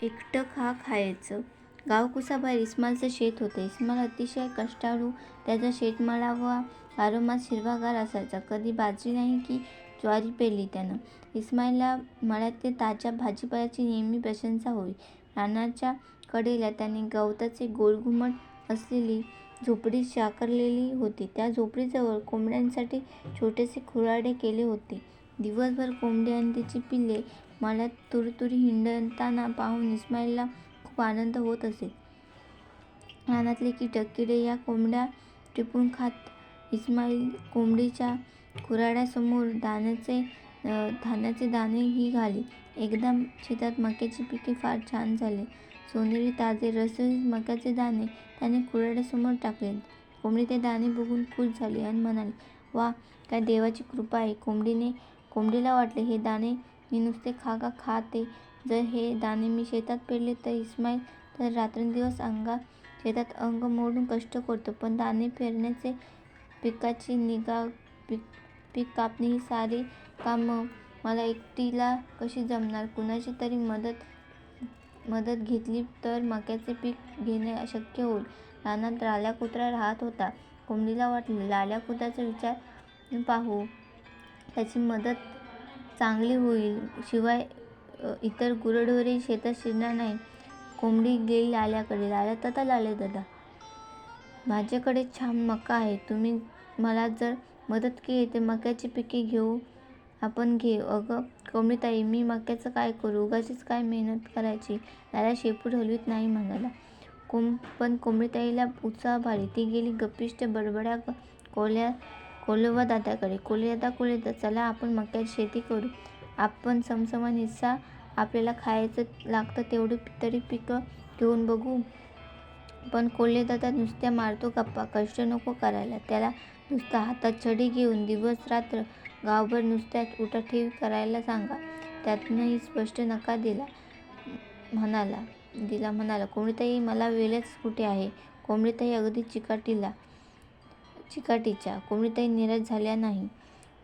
एकटं खायचं. गावकुसाबाहेर इस्माईलचं शेत होतं. इस्माईल अतिशय कष्टाळू. त्याचा शेतमाळा वारंवार हिरवागार असायचा. कधी बाजरी नाही की ज्वारी पेरली त्यानं. इस्माईलला मळ्यातील ताज्या भाजीपाल्याची नेहमी प्रशंसा होई. रानाच्या कडेला त्याने गवताचे गोलघुमट असलेली झोपडी साकारलेली होती. त्या झोपडीजवळ कोंबड्यांसाठी छोटेसे खुराडे केले होते. दिवसभर कोंबडी आणि तिची पिल्ले मळ्यात तुरुतुरू हिंडताना पाहून इस्माईलला खूप आनंद होत असे. रानातले कीटक किडे या कोंबड्या टिपून खात. इस्माईल कोंबडीच्या खुराड्यासमोर धान्याचे दाणेही घाली. एकदा शेतात मक्याची पिके फार छान झाली. सोनेरी ताजे रसरशीत मक्याचे दाणे त्याने खुराड्यासमोर टाकले. कोंबडी ते दाणे बघून खुश झाली आणि म्हणाली, "वा, काय देवाची कृपा आहे." कोंबडीला वाटले, हे दाणे मी नुसते खाते. जर हे दाणे मी शेतात पेरले तर इस्माईल तर रात्रंदिवस शेतात अंग मोडून कष्ट करतो, पण दाणे पेरण्याचे, पिकाची निगा, पीक कापणी ही सारी कामं मला एकटीला कशी जमणार? कुणाची तरी मदत घेतली तर मक्याचे पीक घेणे शक्य होईल. रानात लाल्या कुत्रा राहत होता. कोंबडीला वाटले, लाल्या कुत्र्याचा विचार पाहू, त्याची मदत चांगली होईल. शिवाय इतर गुरेढोरेही शेतात शिरणार नाही. कोंबडी गेली लाल्याकडे. लाल्या दादा, माझ्याकडे छान मका आहे. तुम्ही मला जर मदत केली तर मक्याची पिके आपण घेऊ. अगं कोंबडीताई, मी मक्याचं काय करू? उगाचीच काय मेहनत करायची? लाल्या शेपूट हलवीत नाही म्हणाला. पण कोंबडीताईला उत्साह भाळी. ती गेली गप्पिष्ट बडबड्या कोल्हेबा दादाकडे. कोल्हेदादा, चला आपण मक्याची शेती करू. आपण समसमान हिस्सा, आपल्याला खायचं लागतं तेवढी तरी पिकं घेऊन बघू. पण कोल्हेदादा नुसत्या मारतो गप्पा. कष्ट नको करायला. त्याला नुसतं हातात छडी घेऊन दिवस रात्र गावभर नुसत्या उठाठेवी करायला सांगा. त्यातनंही स्पष्ट नकार दिला म्हणाला, कोंबडीताई, मला वेळच कुठे आहे? कोंबडीताई अगदी चिकाटीच्या. कोंबडीताई निराश झाल्या नाही.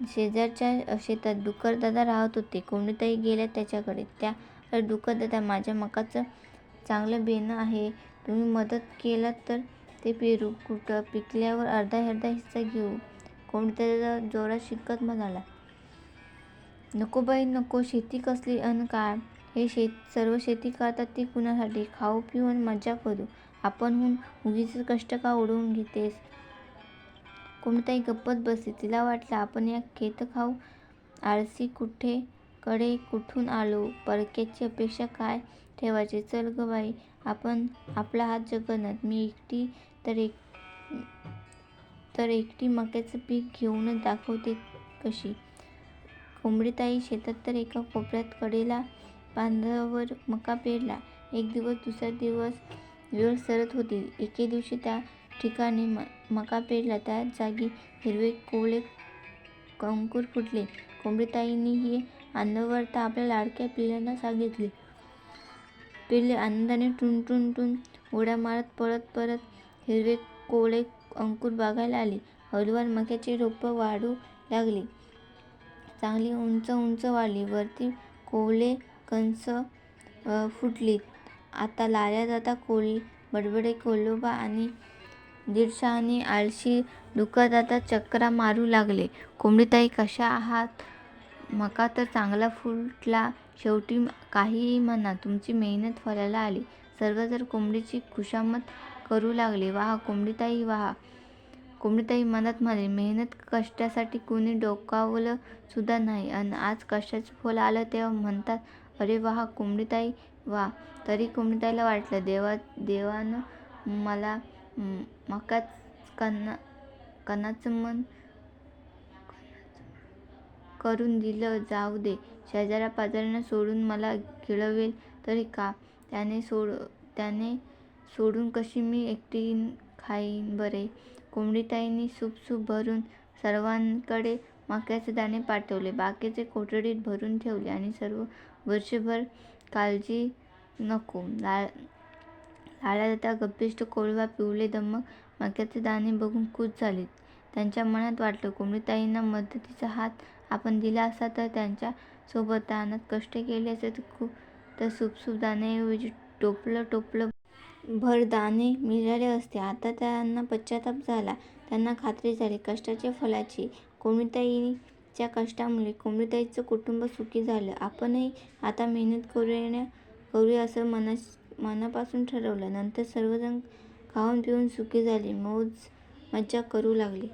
शेजारच्या शेतात डुकरदादा राहत होते. कोंबडीताई गेल्या त्याच्याकडे. त्या डुकरदादा, माझ्या मकाचं चांगलं बेणं आहे. तुम्ही मदत केलात तर ते पेरू. पिकल्यावर अर्धा हिस्सा घेऊ. कोंबडीदादा जोरात शिंकत म्हणाला, नको बाई नको. शेती कसली अन काय? हे सर्व शेती करतात ती कुणासाठी? खाऊ पिऊ आणि मजा करू. आपणहून उगीच कष्ट का ओढवून घेतेस? कोंबडीताई गप्पच बसली. तिला वाटलं, आपण या खेतखाऊ आळशी कडे कुठून आलो? परक्याची अपेक्षा काय ठेवायची? चल ग बाई, आपला हात जगन्नाथ. मी एकटी मक्याचं पीक घेऊनच दाखवते कशी. कोंबडीताई शेतात तर एका कोपऱ्यात कडेला बांधावर मका पेरला. एक दिवस दुसरा दिवस वेळ सरत होती. एके दिवशी त्या ठिकाणी मका पेरला त्या जागी हिरवे कोवळे अंकुर फुटले. कोंबडीताईंनी ही आनंदवार्ता आपल्या लाडक्या पिल्लांना सांगितली. पिल्ले आनंदाने टुन उड्या मारत परत हिरवे कोवळे अंकुर बघायला आली. हळूवार मक्याची रोपं वाढू लागली. चांगली उंच वाढली. वरती कोवळे कणस फुटलीत. आता लाल्यादादा, बडबडे कोल्हेबा आणि दीडशहाणे आळशी डुकरदादा चकरा मारू लागले. कोंबडीताई, कशा आहात? मका तर चांगला फुटला. शेवटी काहीही म्हणा, तुमची मेहनत फळाला आली. सर्वजण कोंबडीची खुशामत करू लागले. वाह कोंबडीताई, वाह. कोंबडीताई मनात म्हणाली, मेहनत कष्टासाठी कुणी डोकावलं सुद्धा नाही अन आज कष्टाचं फळ आलं तेव्हा म्हणतात, अरे वाह कोंबडीताई, वाह. तरी कोंबडीताईला वाटलं, देवानं मला मकाच कणाचं मन करून दिलं. जाऊ दे, शेजाऱ्या-पाजाऱ्यांना सोडून मला गिळवेल तरी का? त्याने सोडून कशी मी एकटी खाईन बरे. कोंबडीताईंनी सूप भरून सर्वांकडे मक्याचे दाणे पाठवले. बाकीचे कोठडीत भरून ठेवले आणि सर्व वर्षभर काळजी नको. लाल्यादादा गप्पिष्ट, कोल्हेबा पिवळे दमक मक्याचे दाणे बघून खुश झालीत. त्यांच्या मनात वाटलं, कोंबडीताईंना मदतीचा हात आपण दिला असता तर त्यांच्या सोबत रानात कष्ट केले असते तर सुपसूप दाण्याऐवजी टोपलं टोपलं भर दाणे मिळाले असते. आता त्यांना पश्चाताप झाला. त्यांना खात्री झाली कष्टाच्या फलाची. कोमलताईच्या कष्टामुळे कोमलताईचं कुटुंब सुखी झालं. आपणही आता मेहनत करूया असं मनापासून ठरवलं. नंतर सर्वजण खाऊन पिऊन सुखी झाले. मौज मज्जा करू लागले.